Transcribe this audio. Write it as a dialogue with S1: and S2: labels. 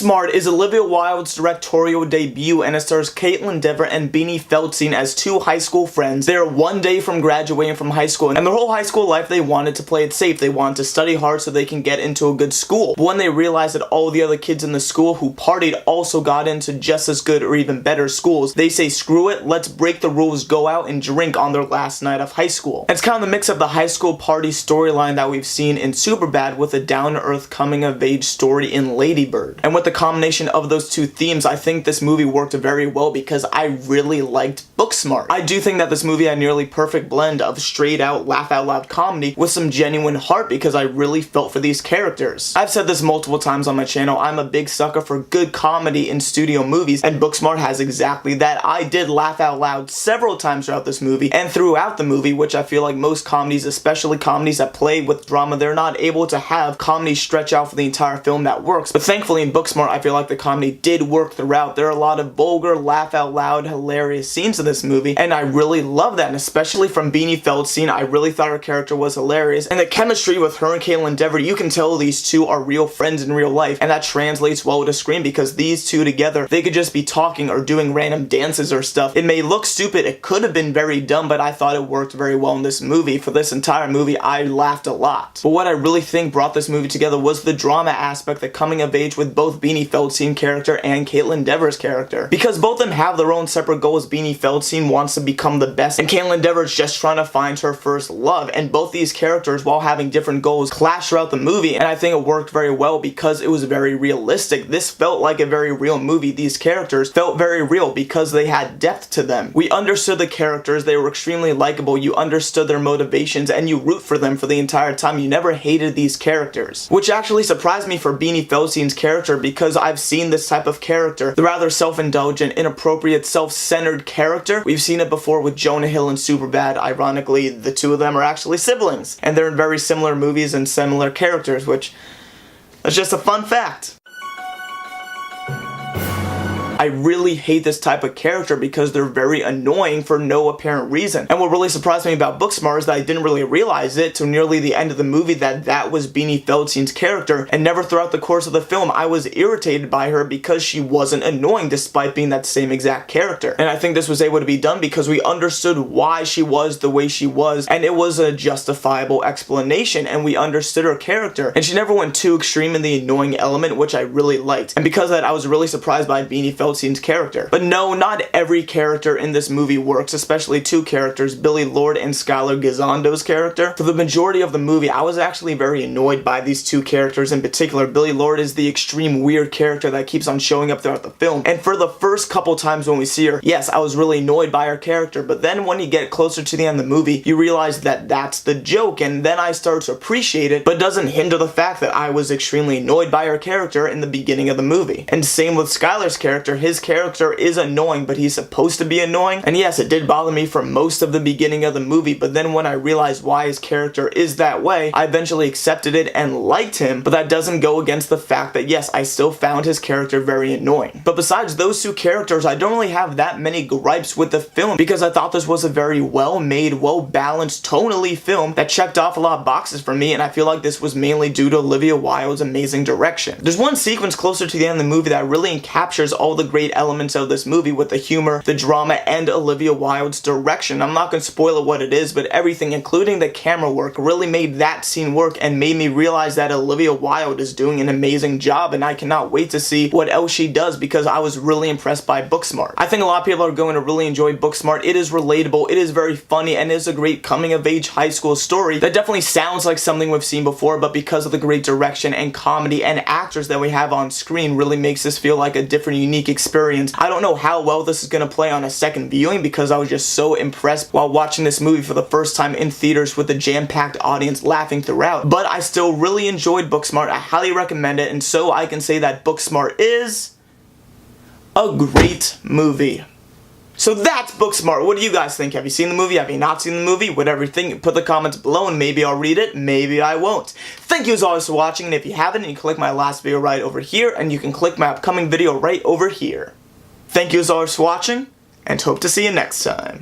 S1: Booksmart is Olivia Wilde's directorial debut, and it stars Kaitlyn Dever and Beanie Feldstein as two high school friends. They are one day from graduating from high school, and their whole high school life they wanted to play it safe. They wanted to study hard so they can get into a good school. But when they realized that all the other kids in the school who partied also got into just as good or even better schools, they say screw it, let's break the rules, go out and drink on their last night of high school. It's kind of the mix of the high school party storyline that we've seen in Superbad with a down-to-earth coming-of-age story in Lady Bird. And with the combination of those two themes, I think this movie worked very well because I really liked Booksmart. I do think that this movie had a nearly perfect blend of straight-out, laugh-out-loud comedy with some genuine heart because I really felt for these characters. I've said this multiple times on my channel, I'm a big sucker for good comedy in studio movies, and Booksmart has exactly that. I did laugh out loud several times throughout this movie and throughout the movie, which I feel like most comedies, especially comedies that play with drama, they're not able to have comedy stretch out for the entire film that works. But thankfully in Booksmart, I feel like the comedy did work throughout. There are a lot of vulgar, laugh out loud, hilarious scenes in this movie, and I really love that, and especially from Beanie Feldstein, I really thought her character was hilarious, and the chemistry with her and Kaitlyn Dever, you can tell these two are real friends in real life, and that translates well to screen because these two together, they could just be talking or doing random dances or stuff. It may look stupid, it could have been very dumb, but I thought it worked very well in this movie. For this entire movie, I laughed a lot. But what I really think brought this movie together was the drama aspect, the coming of age with both Beanie Feldstein character and Kaitlyn Dever's character. Because both of them have their own separate goals. Beanie Feldstein wants to become the best, and Kaitlyn Dever is just trying to find her first love, and both these characters, while having different goals, clash throughout the movie, and I think it worked very well because it was very realistic. This felt like a very real movie. These characters felt very real because they had depth to them. We understood the characters, they were extremely likable, you understood their motivations, and you root for them for the entire time. You never hated these characters. Which actually surprised me for Beanie Feldstein's character because I've seen this type of character, the rather self-indulgent, inappropriate, self-centered character. We've seen it before with Jonah Hill in Superbad. Ironically, the two of them are actually siblings, and they're in very similar movies and similar characters, which is just a fun fact. I really hate this type of character because they're very annoying for no apparent reason. And what really surprised me about Booksmart is that I didn't really realize it till nearly the end of the movie that was Beanie Feldstein's character, and never throughout the course of the film I was irritated by her because she wasn't annoying despite being that same exact character. And I think this was able to be done because we understood why she was the way she was, and it was a justifiable explanation, and we understood her character, and she never went too extreme in the annoying element, which I really liked. And because of that, I was really surprised by Beanie Feldstein's character. But no, not every character in this movie works, especially two characters, Billy Lord and Skylar Gizondo's character. For the majority of the movie, I was actually very annoyed by these two characters in particular. Billy Lord is the extreme weird character that keeps on showing up throughout the film, and for the first couple times when we see her, yes, I was really annoyed by her character, but then when you get closer to the end of the movie, you realize that that's the joke, and then I start to appreciate it, but doesn't hinder the fact that I was extremely annoyed by her character in the beginning of the movie. And same with Skylar's character. His character is annoying, but he's supposed to be annoying, and yes, it did bother me for most of the beginning of the movie, but then when I realized why his character is that way, I eventually accepted it and liked him, but that doesn't go against the fact that yes, I still found his character very annoying. But besides those two characters, I don't really have that many gripes with the film because I thought this was a very well-made, well-balanced, tonally film that checked off a lot of boxes for me, and I feel like this was mainly due to Olivia Wilde's amazing direction. There's one sequence closer to the end of the movie that really captures all the great elements of this movie with the humor, the drama, and Olivia Wilde's direction. I'm not going to spoil it what it is, but everything, including the camera work, really made that scene work and made me realize that Olivia Wilde is doing an amazing job, and I cannot wait to see what else she does because I was really impressed by Booksmart. I think a lot of people are going to really enjoy Booksmart. It is relatable, it is very funny, and it is a great coming-of-age high school story that definitely sounds like something we've seen before, but because of the great direction and comedy and actors that we have on screen really makes this feel like a different, unique experience. I don't know how well this is going to play on a second viewing because I was just so impressed while watching this movie for the first time in theaters with a jam-packed audience laughing throughout. But I still really enjoyed Booksmart. I highly recommend it, and so I can say that Booksmart is a great movie. So that's Booksmart. What do you guys think? Have you seen the movie? Have you not seen the movie? Whatever you think, put the comments below and maybe I'll read it, maybe I won't. Thank you as always for watching, and if you haven't, you can click my last video right over here, and you can click my upcoming video right over here. Thank you as always for watching, and hope to see you next time.